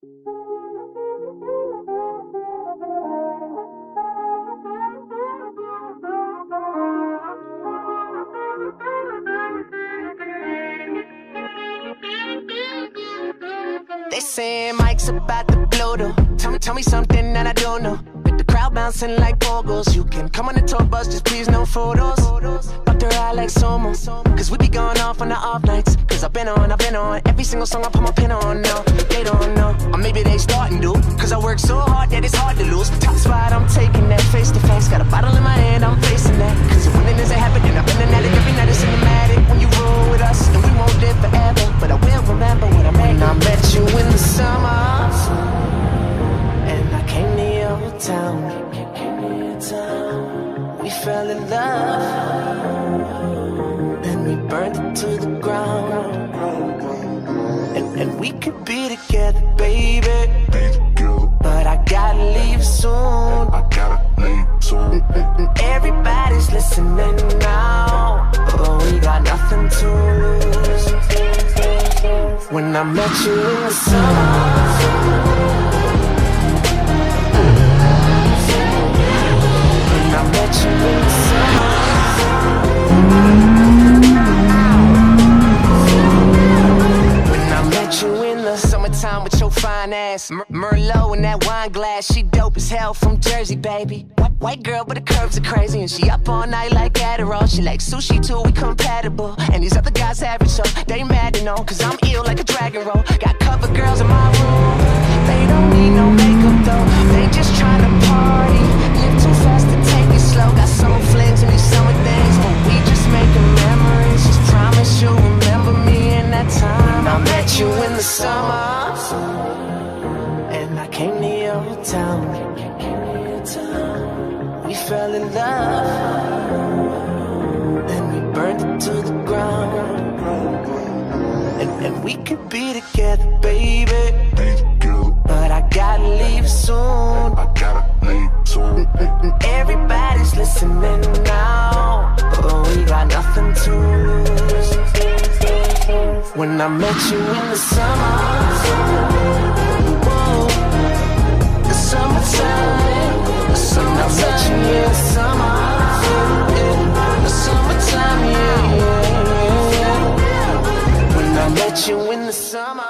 They saying Mike's about to blow though. Tell me something that I don't know. With the crowd bouncing like pogos, you can come on the tour bus, just please no photos. Fuck the ride like Somo, cause we be going off on the off nights. Cause I've been on every single song I put my pin on. No, they don't know, or maybe they starting to. Cause I work so hard that it's hard to lose. Top spot, I'm taking that face to face. Got a bottle in my hand, I'm facing that. Cause if winning is a habit, then I've been an addict. Every night it's cinematic when you roll with us. And we won't live forever, but I will remember what I made. When I met you in the summer, and I came to your town. We fell in love, and we burned it to the ground. And we could be together, baby, but I gotta leave soon. Everybody's listening now, but we got nothing to lose. When I met you in the summer, I met you in the summer. When I met you in the summertime with your fine ass, Merlot in that wine glass, she dope as hell from Jersey, baby. White girl, but the curves are crazy, and she up all night like Adderall. She like sushi too, we compatible. And these other guys having show, they mad and all, cause I'm ill like a dragon roll. Got cover girls in my room, they don't need no makeup though. They just tryna party, live too fast to take it slow. Got summer flings and these summer things, but we just making memories. Just promise you'll remember me in that time. I met you in the summer, and I came to your town. We fell in love, and we burned it to the ground. And we could be together, baby, but I gotta leave soon. Everybody's listening now, but we got nothing to lose. When I met you in the summer, whoa, the summertime. When I met you in the summer, yeah, the summertime, yeah. When I met you in the summer.